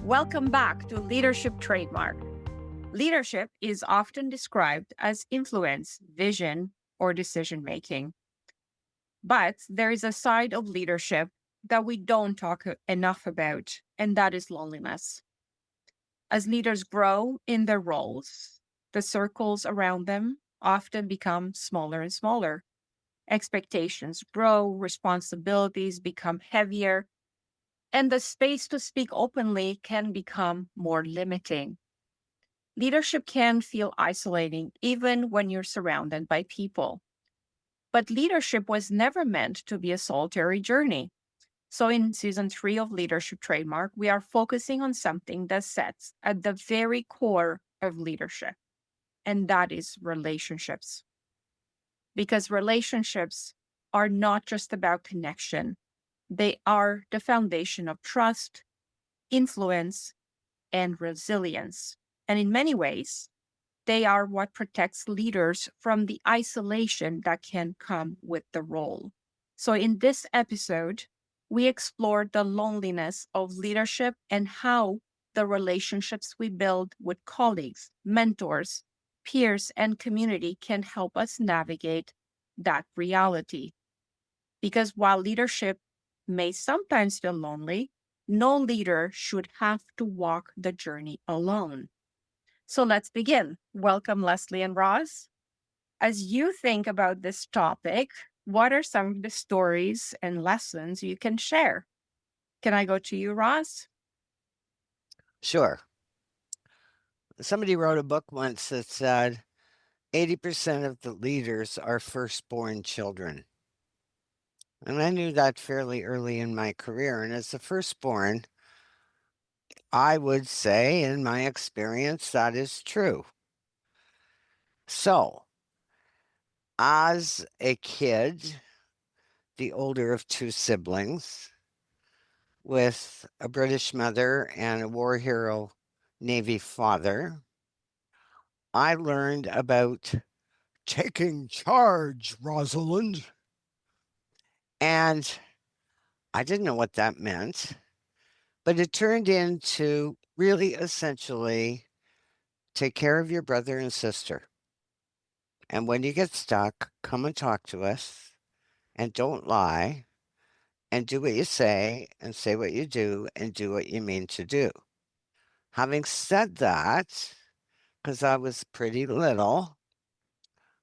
Welcome back to Leadership Trademark. Leadership is often described as influence, vision, or decision making. But there is a side of leadership that we don't talk enough about, and that is loneliness. As leaders grow in their roles, the circles around them often become smaller and smaller. Expectations grow, responsibilities become heavier, and the space to speak openly can become more limiting. Leadership can feel isolating even when you're surrounded by people. But leadership was never meant to be a solitary journey. So, in season 3 of Leadership Trademark, we are focusing on something that sits at the very core of leadership, and that is relationships. Because relationships are not just about connection, they are the foundation of trust, influence, and resilience. And in many ways, they are what protects leaders from the isolation that can come with the role. So, in this episode, we explored the loneliness of leadership and how the relationships we build with colleagues, mentors, peers, and community can help us navigate that reality. Because while leadership may sometimes feel lonely, no leader should have to walk the journey alone. So let's begin. Welcome, Leslie and Ross. As you think about this topic, what are some of the stories and lessons you can share? Can I go to you, Ross? Sure. Somebody wrote a book once that said 80% of the leaders are firstborn children. And I knew that fairly early in my career. And as a firstborn, I would say, in my experience, that is true. So, as a kid, the older of two siblings, with a British mother and a war hero Navy father, I learned about taking charge, Rosalind. And I didn't know what that meant, but it turned into really essentially take care of your brother and sister. And when you get stuck, come and talk to us and don't lie and do what you say what you do and do what you mean to do. Having said that, because I was pretty little,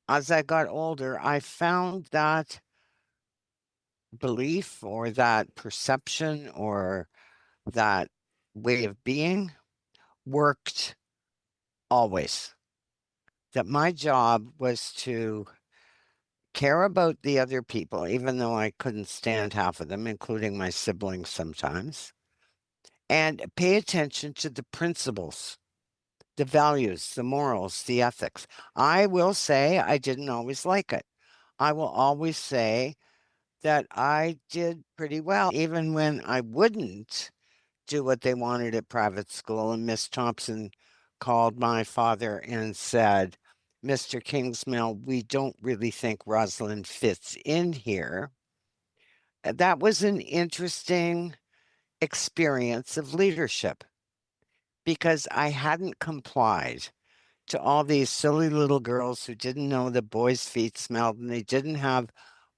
as I got older, I found that belief or that perception or that way of being worked always. That my job was to care about the other people, even though I couldn't stand half of them, including my siblings sometimes, and pay attention to the principles, the values, the morals, the ethics. I will say I didn't always like it. I will always say that I did pretty well, even when I wouldn't do what they wanted at private school. And Miss Thompson called my father and said, Mr. Kingsmill, we don't really think Rosalind fits in here. That was an interesting experience of leadership because I hadn't complied to all these silly little girls who didn't know that boys' feet smelled and they didn't have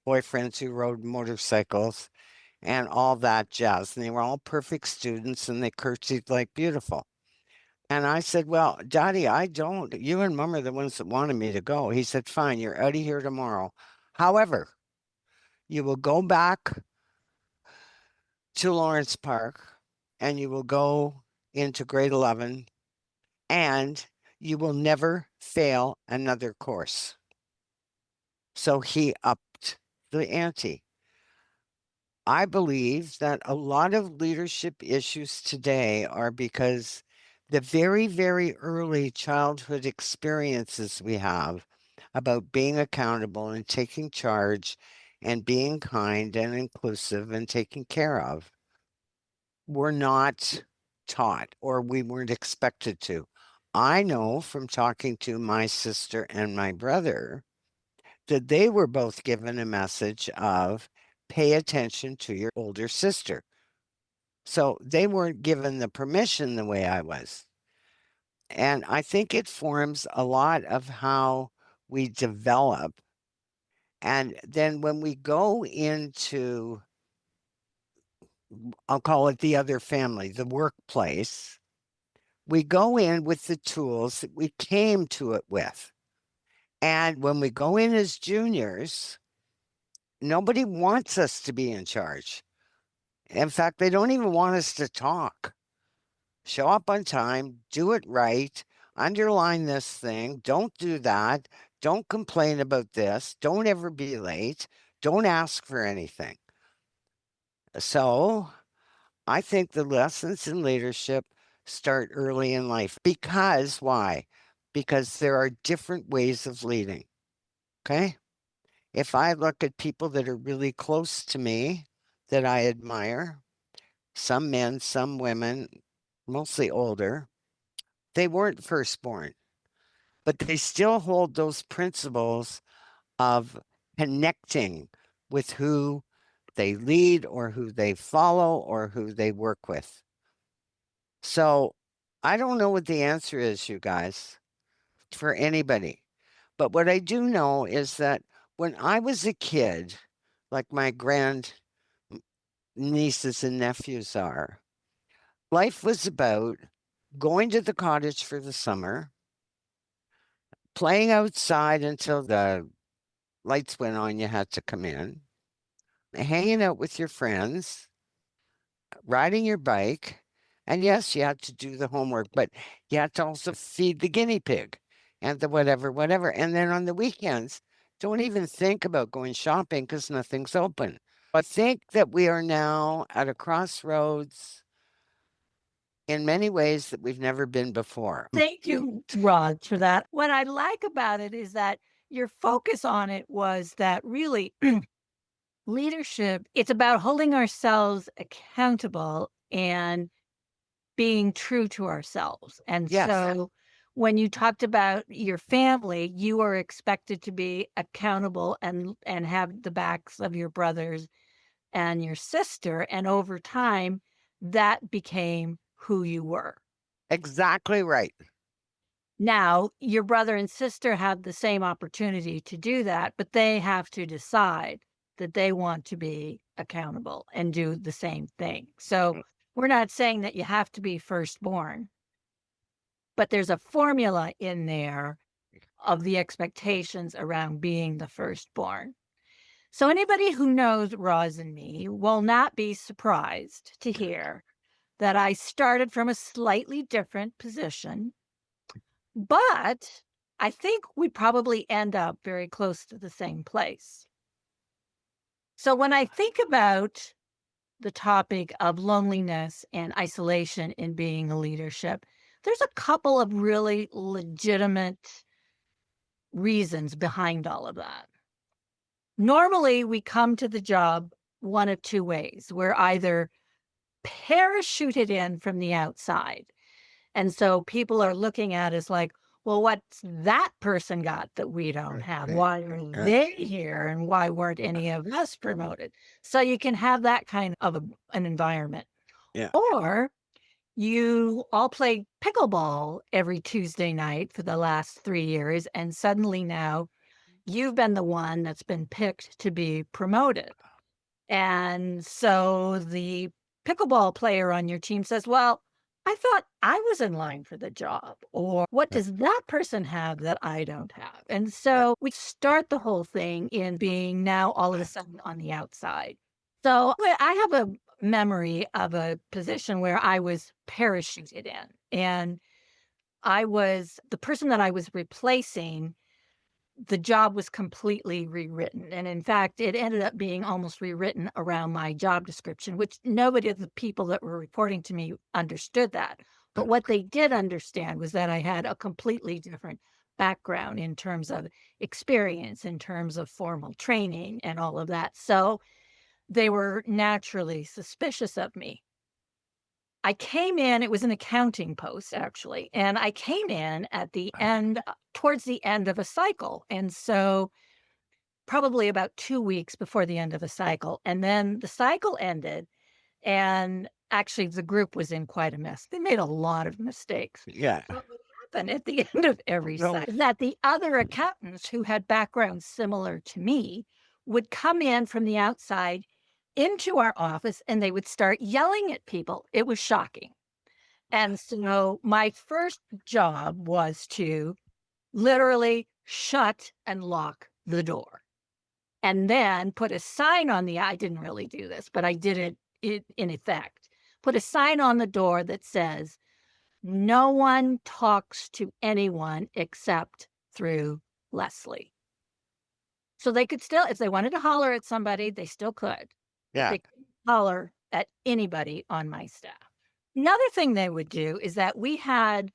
boyfriends who rode motorcycles and all that jazz. And they were all perfect students and they curtsied like beautiful. And I said, well, Daddy, I don't. You and Mom are the ones that wanted me to go. He said, fine, you're out of here tomorrow. However, you will go back to Lawrence Park and you will go into grade 11 and you will never fail another course. So he upped the ante. I believe that a lot of leadership issues today are because the very, very early childhood experiences we have about being accountable and taking charge and being kind and inclusive and taken care of were not taught or we weren't expected to. I know from talking to my sister and my brother that they were both given a message of pay attention to your older sister. So they weren't given the permission the way I was. And I think it forms a lot of how we develop. And then when we go into, I'll call it the other family, the workplace, we go in with the tools that we came to it with. And when we go in as juniors, nobody wants us to be in charge. In fact, they don't even want us to talk. Show up on time, do it right, underline this thing, don't do that, don't complain about this, don't ever be late, don't ask for anything. So I think the lessons in leadership start early in life. Because why? Because there are different ways of leading. Okay. If I look at people that are really close to me that I admire, some men, some women, mostly older, they weren't firstborn, but they still hold those principles of connecting with who they lead or who they follow or who they work with. So I don't know what the answer is, you guys, for anybody. But what I do know is that when I was a kid, like my grand nieces and nephews are, life was about going to the cottage for the summer, playing outside until the lights went on, you had to come in, hanging out with your friends, riding your bike. And yes, you had to do the homework, but you had to also feed the guinea pig and the whatever, whatever. And then on the weekends, don't even think about going shopping because nothing's open. I think that we are now at a crossroads in many ways that we've never been before. Thank you, Rod, for that. What I like about it is that your focus on it was that really leadership, it's about holding ourselves accountable and being true to ourselves. And Yes. so when you talked about your family, you were expected to be accountable and have the backs of your brothers and your sister. And over time, that became who you were. Exactly right. Now, your brother and sister have the same opportunity to do that, but they have to decide that they want to be accountable and do the same thing. So we're not saying that you have to be firstborn, but there's a formula in there of the expectations around being the firstborn. So anybody who knows Roz and me will not be surprised to hear that I started from a slightly different position, but I think we probably end up very close to the same place. So when I think about the topic of loneliness and isolation in being a leadership, there's a couple of really legitimate reasons behind all of that. Normally, we come to the job one of two ways. We're either parachuted in from the outside. And so people are looking at us like, well, what's that person got that we don't have? Why are they here? And why weren't any of us promoted? So you can have that kind of an environment. Yeah. Or you all played pickleball every Tuesday night for the last 3 years, and suddenly now you've been the one that's been picked to be promoted. And so the pickleball player on your team says, well, I thought I was in line for the job. Or what does that person have that I don't have? And so we start the whole thing in being now all of a sudden on the outside. So I have a memory of a position where I was parachuted in, and I was the person that I was replacing. The job was completely rewritten. And in fact, it ended up being almost rewritten around my job description, which nobody of the people that were reporting to me understood that. But what they did understand was that I had a completely different background in terms of experience, in terms of formal training, and all of that. So they were naturally suspicious of me. I came in, it was an accounting post actually, and I came in at the end, towards the end of a cycle. And so probably about 2 weeks before the end of the cycle. And then the cycle ended, and Actually, the group was in quite a mess. They made a lot of mistakes. Yeah. What would happen at the end of every No. cycle is that the other accountants who had backgrounds similar to me would come in from the outside into our office and they would start yelling at people. It was shocking. And so my first job was to literally shut and lock the door and then put a sign on the I didn't really do this, but I did it in effect. Put a sign on the door that says, "No one talks to anyone except through Leslie." So they could still, if they wanted to holler at somebody, they still could. Yeah. They couldn't holler at anybody on my staff. Another thing they would do is that we had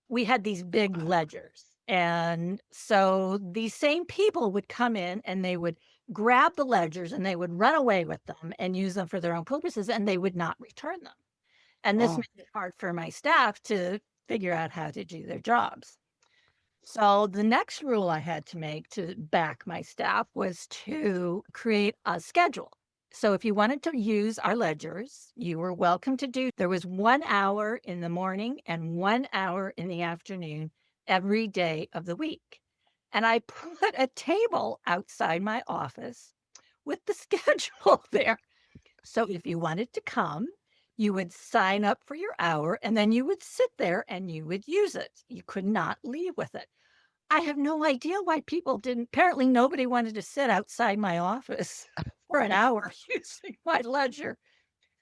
these big ledgers. And so these same people would come in and they would grab the ledgers and they would run away with them and use them for their own purposes and they would not return them. And this Oh, made it hard for my staff to figure out how to do their jobs. So the next rule I had to make to back my staff was to create a schedule. So if you wanted to use our ledgers, you were welcome to do. There was 1 hour in the morning and 1 hour in the afternoon every day of the week. And I put a table outside my office with the schedule there. So if you wanted to come, you would sign up for your hour and then you would sit there and you would use it. You could not leave with it. I have no idea why people didn't. Apparently, nobody wanted to sit outside my office for an hour using my ledger.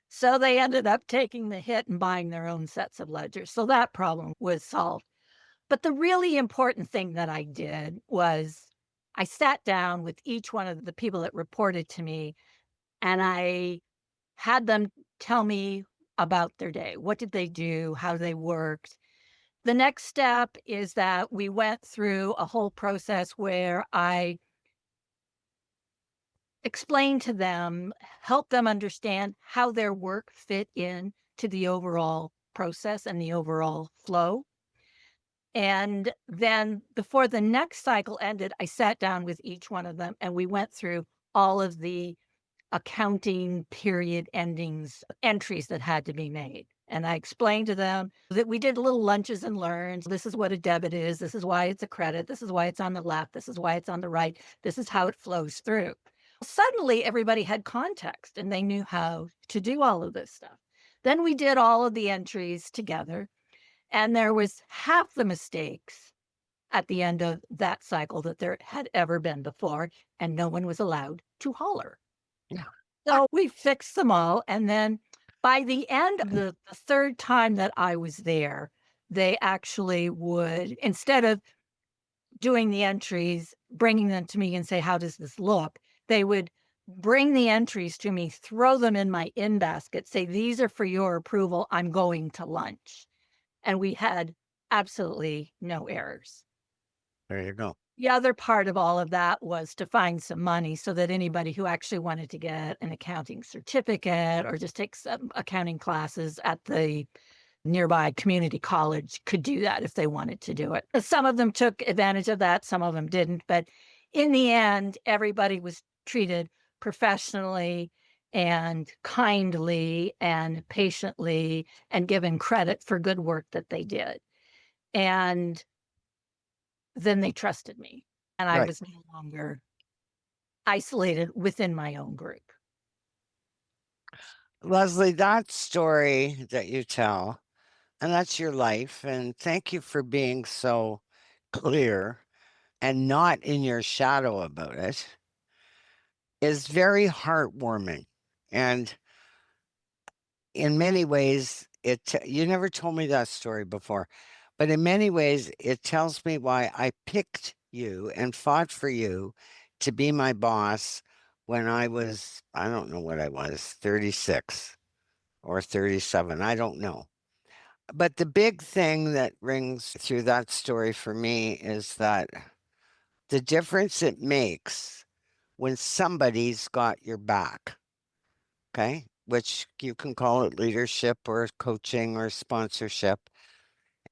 So they ended up taking the hit and buying their own sets of ledgers. So that problem was solved. But the really important thing that I did was I sat down with each one of the people that reported to me and I had them tell me about their day. What did they do? How they worked? The next step is that we went through a whole process where I explained to them, helped them understand how their work fit in to the overall process and the overall flow. And then before the next cycle ended, I sat down with each one of them and we went through all of the accounting period endings entries that had to be made. And I explained to them that we did little lunches and learns. This is what a debit is. This is why it's a credit. This is why it's on the left. This is why it's on the right. This is how it flows through. Suddenly, everybody had context and they knew how to do all of this stuff. Then we did all of the entries together, and there was half the mistakes at the end of that cycle that there had ever been before, and no one was allowed to holler. yeah. So we fixed them all. And then by the end of the third time that I was there, they actually would, instead of doing the entries, bringing them to me and say, "How does this look?" They would bring the entries to me, throw them in my in basket, say, "These are for your approval. I'm going to lunch." And we had absolutely no errors. There you go. The other part of all of that was to find some money so that anybody who actually wanted to get an accounting certificate or just take some accounting classes at the nearby community college could do that if they wanted to do it. Some of them took advantage of that, some of them didn't. But in the end, everybody was treated professionally and kindly and patiently and given credit for good work that they did. And then they trusted me, and I Right. was no longer isolated within my own group. Leslie, that story that you tell, and that's your life. And thank you for being so clear and not in your shadow about it, is very heartwarming. And in many ways, you never told me that story before, but in many ways, it tells me why I picked you and fought for you to be my boss when I was, I don't know what I was, 36 or 37. I don't know. But the big thing that rings through that story for me is that the difference it makes when somebody's got your back, okay? Which you can call it leadership or coaching or sponsorship.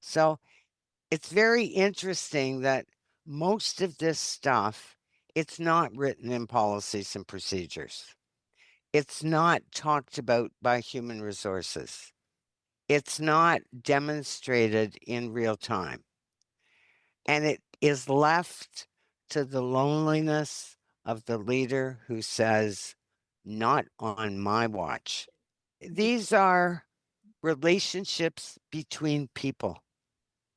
So it's very interesting that most of this stuff, it's not written in policies and procedures. It's not talked about by human resources. It's not demonstrated in real time. And it is left to the loneliness of the leader who says, not on my watch. These are relationships between people.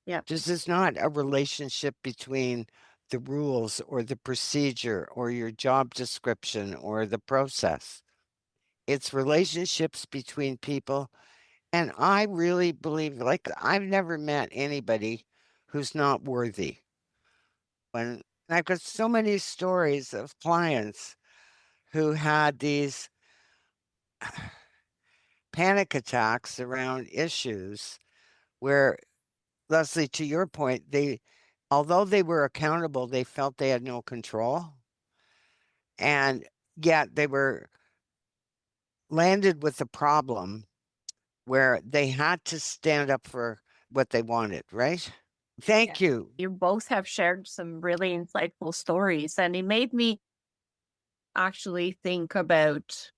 Yeah. This is not a relationship between the rules or the procedure or your job description or the process. It's relationships between people. And I really believe, like, I've never met anybody who's not worthy. And I've got so many stories of clients who had these panic attacks around issues where, Leslie, to your point, although they were accountable, they felt they had no control. And yet they were landed with a problem where they had to stand up for what they wanted, right? Thank you. You both have shared some really insightful stories, and it made me actually think about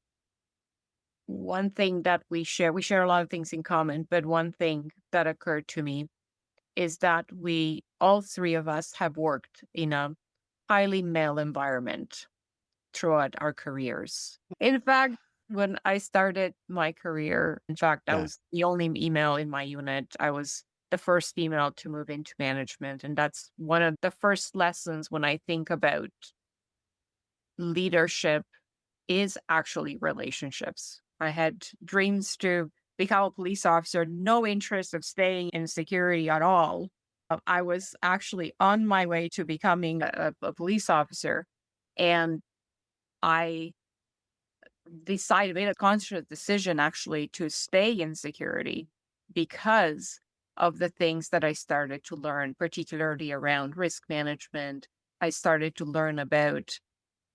one thing that we share. We share a lot of things in common, but one thing that occurred to me is that all three of us, have worked in a highly male environment throughout our careers. In fact, when I started my career, in fact, I Yeah. was the only female in my unit. I was the first female to move into management. And that's one of the first lessons when I think about leadership is actually relationships. I had dreams to become a police officer, no interest of staying in security at all. I was actually on my way to becoming a police officer. And I made a conscious decision actually to stay in security because of the things that I started to learn, particularly around risk management. I started to learn about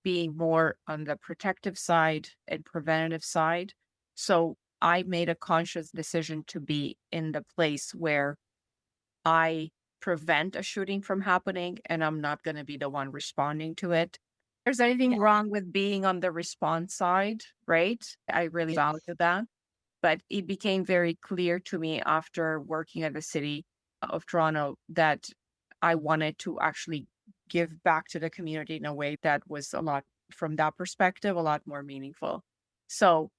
being more on the protective side and preventative side. So I made a conscious decision to be in the place where I prevent a shooting from happening and I'm not going to be the one responding to it. There's anything Yeah. wrong with being on the response side, right? I really value that. But it became very clear to me after working at the city of Toronto that I wanted to actually give back to the community in a way that was a lot, from that perspective, a lot more meaningful. So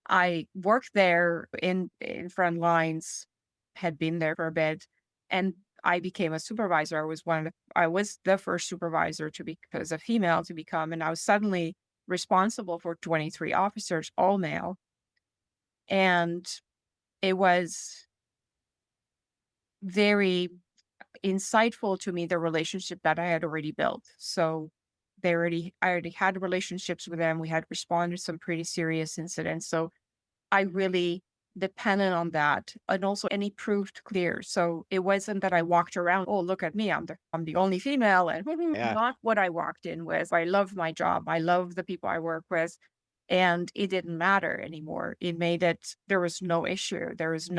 I worked there in front lines, had been there for a bit, and I became a supervisor. I was the first supervisor to be, as a female, to become, and I was suddenly responsible for 23 officers, all male. And it was very insightful to me, the relationship that I had already built. So I already had relationships with them. We had responded to some pretty serious incidents. So I really depended on that, and also any proved clear. So it wasn't that I walked around, oh, look at me, I'm the only female, and Yeah. not what I walked in with. I love my job. I love the people I work with. And it didn't matter anymore. It made it, there was no issue. There was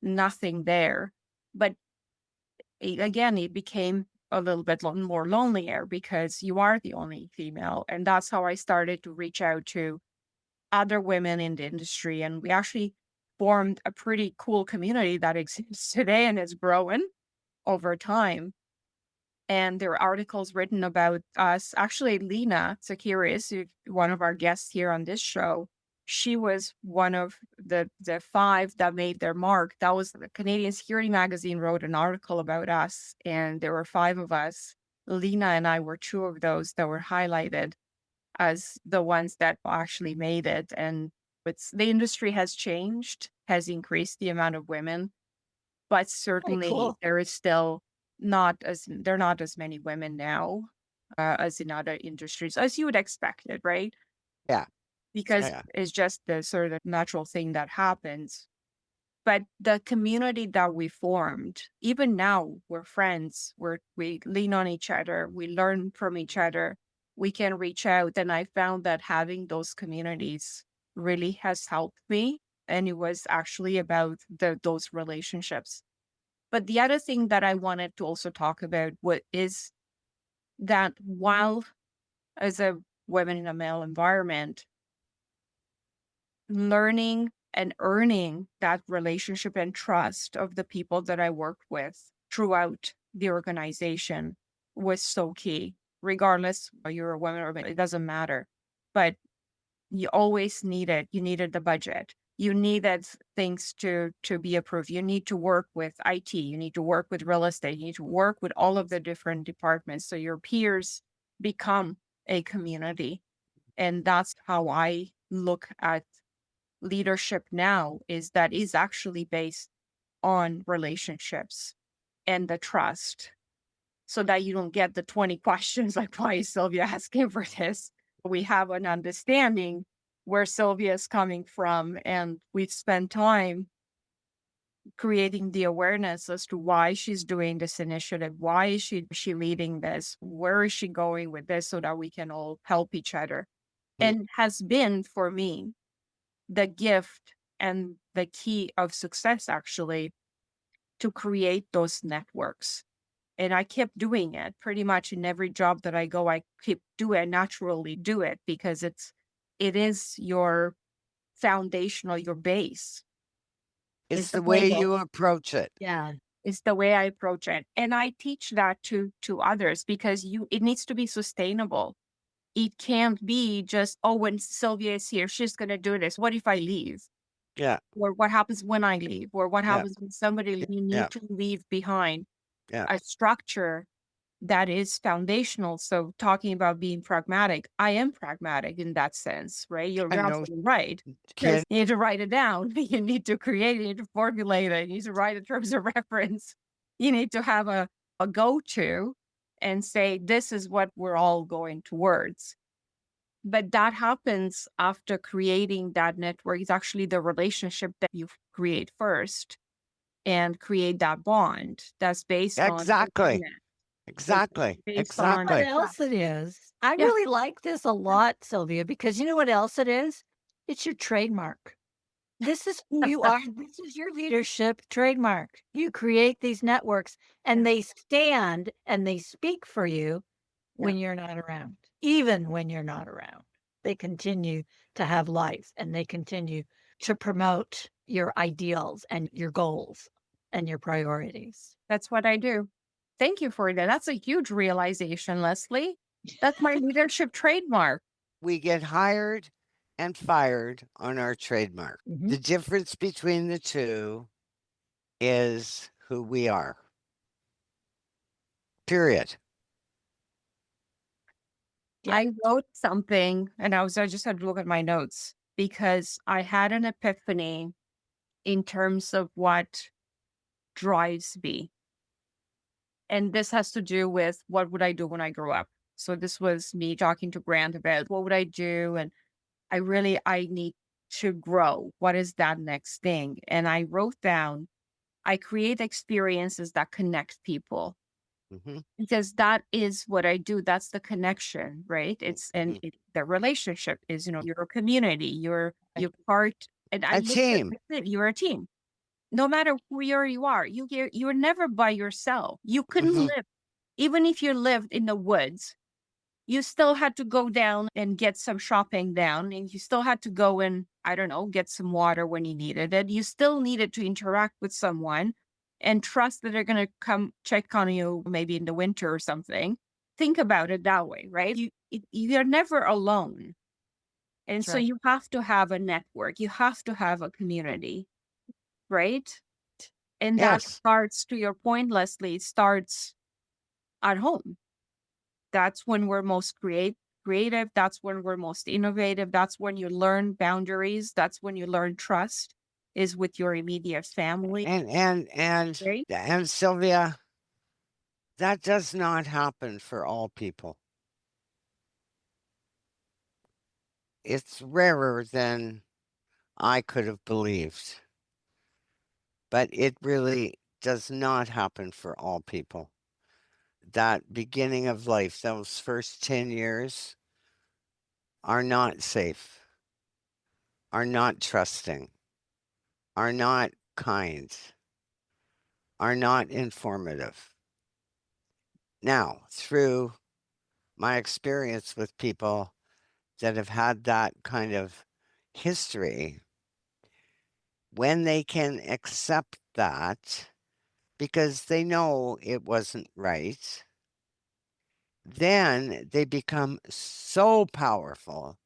nothing there. But again, it became a little bit more lonelier because you are the only female. And that's how I started to reach out to other women in the industry. And we actually formed a pretty cool community that exists today and is growing over time. And there are articles written about us. Actually, Lena Tsakiris, one of our guests here on this show, she was one of the five that made their mark. That was the Canadian Security Magazine wrote an article about us, and there were five of us. Lena and I were two of those that were highlighted as the ones that actually made it. And the industry has changed, has increased the amount of women, but Very certainly cool. there is still there are not as many women now as in other industries, as you would expect it, right? Yeah. Because Yeah. it's just the sort of natural thing that happens. But the community that we formed, even now, we're friends. We lean on each other. We learn from each other. We can reach out. And I found that having those communities really has helped me. And it was actually about those relationships. But the other thing that I wanted to also talk about is that while as a woman in a male environment, learning and earning that relationship and trust of the people that I worked with throughout the organization was so key. Regardless, you're a woman or a man, it doesn't matter. But you always you needed the budget. You needed things to be approved. You need to work with IT, you need to work with real estate, you need to work with all of the different departments. So your peers become a community. And that's how I look at leadership now, is that is actually based on relationships and the trust, so that you don't get the 20 questions like, why is Sylvia asking for this? We have an understanding where Sylvia is coming from, and we've spent time creating the awareness as to why she's doing this initiative. Why is she leading this? Where is she going with this, so that we can all help each other? Mm. And has been for me the gift and the key of success, actually, to create those networks. And I kept doing it pretty much in every job that I go. I keep naturally do it, because it is your foundational, your base. It's It's the the way way you approach it. Yeah. it's the way I approach it. And I teach that to others, because it needs to be sustainable. It can't be just, oh, when Sylvia is here, she's gonna do this. What if I leave? Yeah, Or what happens when I leave? Or what yeah, happens when somebody yeah, you yeah, need to leave behind yeah. a structure that is foundational. So talking about being pragmatic, I am pragmatic in that sense, right? You're And no absolutely right. kid. Because you need to write it down, you need to create it, you need to formulate it, you need to write in terms of reference. You need to have a go-to and say, this is what we're all going towards. But that happens after creating that network. It's actually the relationship that you create first, and create that bond that's based on Exactly. openness. It's Exactly. based You know on what Exactly. else it is? I Yeah. really like this a lot, Sylvia, because you know what else it is? It's your trademark. This is who you are. This is your leadership trademark. You create these networks and they stand and they speak for you when you're not around. Even when you're not around, they continue to have life and they continue to promote your ideals and your goals and your priorities. That's what I do. Thank you for that. That's a huge realization, Leslie. That's my leadership trademark. We get hired and fired on our trademark. Mhm. The difference between the two is who we are. Period. Yeah. I wrote something, and I just had to look at my notes, because I had an epiphany in terms of what drives me. And this has to do with, what would I do when I grew up? So this was me talking to Grant about what would I do, and I need to grow. What is that next thing? And I wrote down, I create experiences that connect people, Hmm. because that is what I do. That's the connection, right? Hmm. The relationship is, you're a community, you're part. And I A looked at team. it, you're a team. No matter who you are, you're never by yourself. You couldn't Hmm. live, even if you lived in the woods. You still had to go down and get some shopping down, and you still had to go and, I don't know, get some water when you needed it. You still needed to interact with someone and trust that they're going to come check on you maybe in the winter or something. Think about it that way, right? You're never alone. And That's so right. you have to have a network. You have to have a community, right? And that Yes. starts, to your point, Leslie, it starts at home. That's when we're most creative. That's when we're most innovative. That's when you learn boundaries. That's when you learn trust, is with your immediate family. Right? And Sylvia, that does not happen for all people. It's rarer than I could have believed. But it really does not happen for all people. That beginning of life, those first 10 years, are not safe, are not trusting, are not kind, are not informative. Now, through my experience with people that have had that kind of history, when they can accept that because they know it wasn't right, then they become so powerful,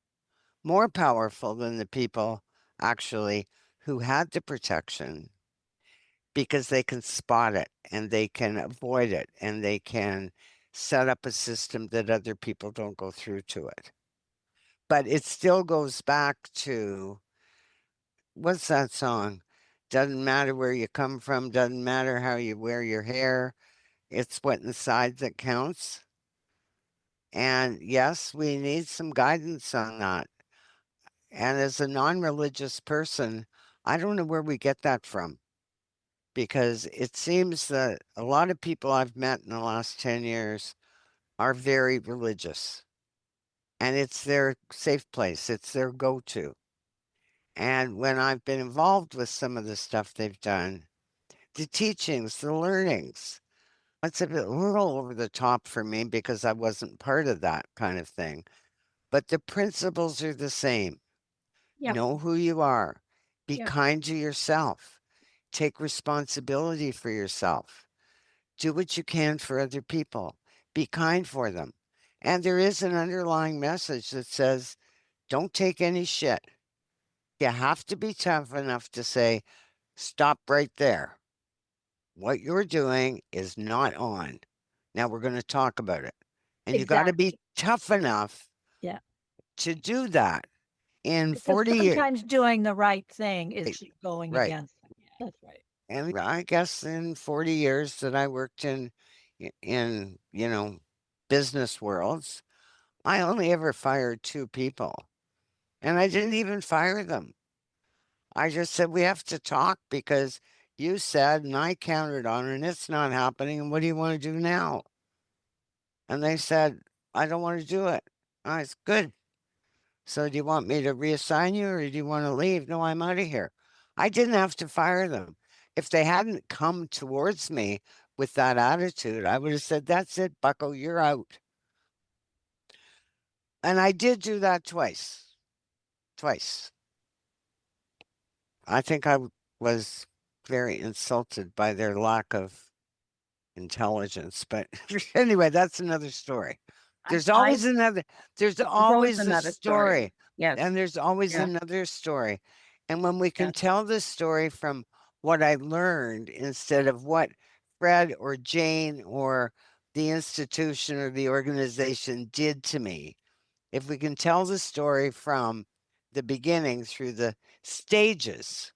more powerful than the people actually who had the protection, because they can spot it and they can avoid it and they can set up a system that other people don't go through to it. But it still goes back to, what's that song? Doesn't matter where you come from, doesn't matter how you wear your hair, it's what inside that counts. And yes, we need some guidance on that. And as a non religious person, I don't know where we get that from, because it seems that a lot of people I've met in the last 10 years are very religious, and it's their safe place, it's their go to. And when I've been involved with some of the stuff they've done, the teachings, the learnings, it's a bit little over the top for me because I wasn't part of that kind of thing. But the principles are the same. Yep. Know who you are. Be Yep. kind to yourself. Take responsibility for yourself. Do what you can for other people. Be kind for them. And there is an underlying message that says, don't take any shit. You have to be tough enough to say, stop right there. What you're doing is not on. Now we're going to talk about it. And you got to be Exactly. tough enough Yeah. to do that. In Because 40 years, sometimes doing the right thing is right, going right. against them. That's right. And I guess in 40 years that I worked in business worlds, I only ever fired 2 people. And I didn't even fire them. I just said, we have to talk because you said, and I counted on it, and it's not happening. And what do you want to do now? And they said, I don't want to do it. I said, good. So do you want me to reassign you or do you want to leave? No, I'm out of here. I didn't have to fire them. If they hadn't come towards me with that attitude, I would have said, that's it, bucko, you're out. And I did do that twice. Twice. I think I was very insulted by their lack of intelligence. But anyway, that's another story. There's always another, there's always a another story. Yes. And there's always Yeah. another story. And when we can Yes. tell this story from what I learned instead of what Fred or Jane or the institution or the organization did to me, if we can tell the story from the beginning through the stages,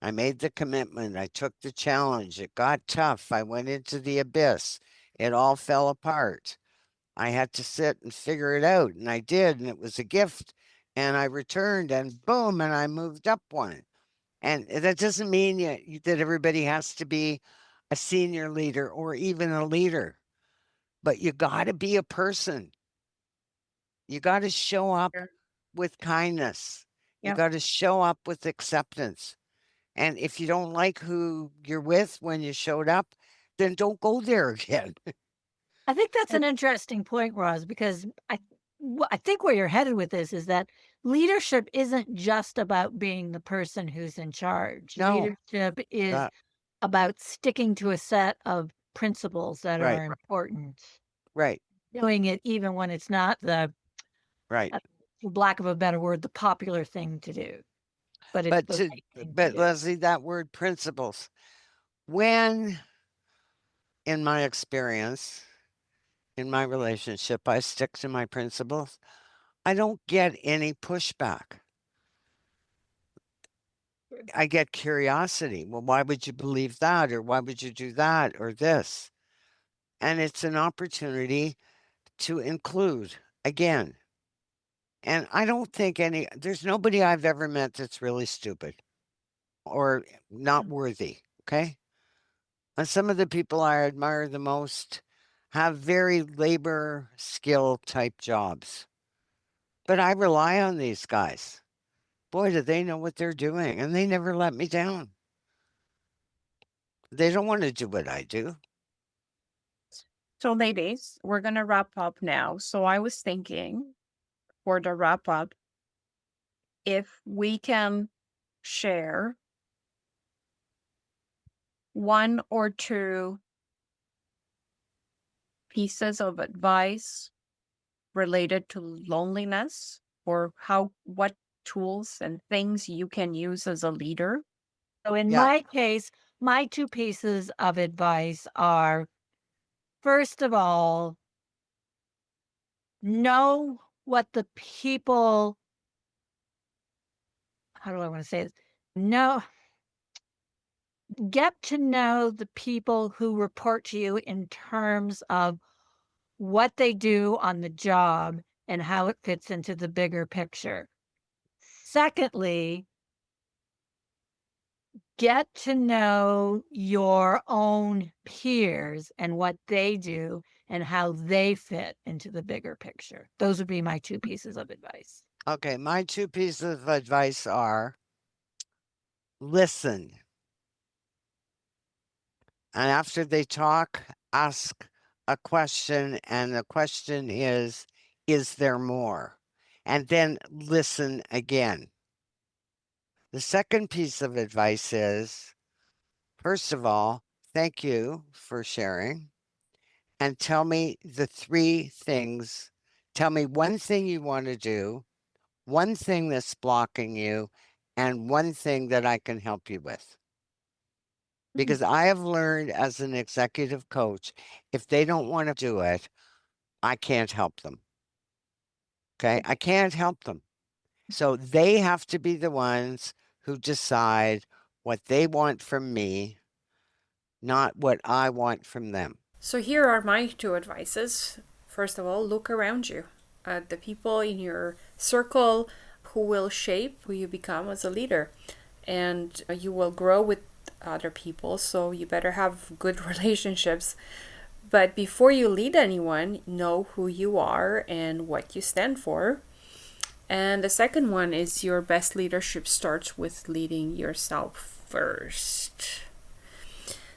I made the commitment, I took the challenge, it got tough, I went into the abyss, it all fell apart. I had to sit and figure it out, and I did, and it was a gift. And I returned, and boom, and I moved up one. And that doesn't mean that everybody has to be a senior leader or even a leader, but you got to be a person. You got to show up Sure. with kindness. You Yep. got to show up with acceptance. And if you don't like who you're with when you showed up, then don't go there again. I think that's an interesting point, Roz, because I think where you're headed with this is that leadership isn't just about being the person who's in charge. No. Leadership is That- about sticking to a set of principles that Right. are important. Right. Doing it even when it's not Right. for lack of a better word, the popular thing to do. But it's the right thing to But do. Leslie, that word principles, when in my experience, in my relationship, I stick to my principles, I don't get any pushback. I get curiosity. Well, why would you believe that? Or why would you do that? Or this? And it's an opportunity to include again. And I don't think there's nobody I've ever met that's really stupid or not worthy. Okay. And some of the people I admire the most have very labor skill type jobs. But I rely on these guys. Boy, do they know what they're doing, and they never let me down. They don't want to do what I do. So, ladies, we're going to wrap up now. So, I was thinking for the wrap up, if we can share one or two pieces of advice related to loneliness, or what tools and things you can use as a leader? So in Yeah. my case, my 2 pieces of advice are, first of all, know what the people how do I wanna say this? Know Get to know the people who report to you in terms of what they do on the job and how it fits into the bigger picture. Secondly, get to know your own peers and what they do and how they fit into the bigger picture. Those would be my 2 pieces of advice. Okay, my 2 pieces of advice are listen. And after they talk, ask a question, and the question is there more? And then listen again. The second piece of advice is, first of all, thank you for sharing, and tell me the 3 things. Tell me one thing you want to do, one thing that's blocking you, and one thing that I can help you with. Because I have learned as an executive coach, if they don't want to do it, I can't help them. Okay. I can't help them. So they have to be the ones who decide what they want from me, not what I want from them. So here are my 2 advices. First of all, look around you at the people in your circle who will shape who you become as a leader. And you will grow with other people, so you better have good relationships. But before you lead anyone, know who you are and what you stand for. And the second one is your best leadership starts with leading yourself first.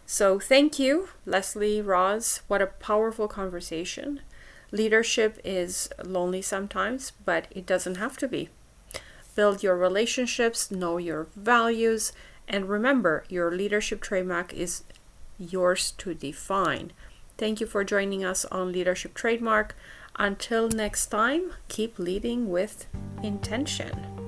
So thank you, Leslie, Roz. What a powerful conversation. Leadership is lonely sometimes, but it doesn't have to be. Build your relationships, know your values, and remember, your leadership trademark is yours to define. Thank you for joining us on Leadership Trademark. Until next time, keep leading with intention.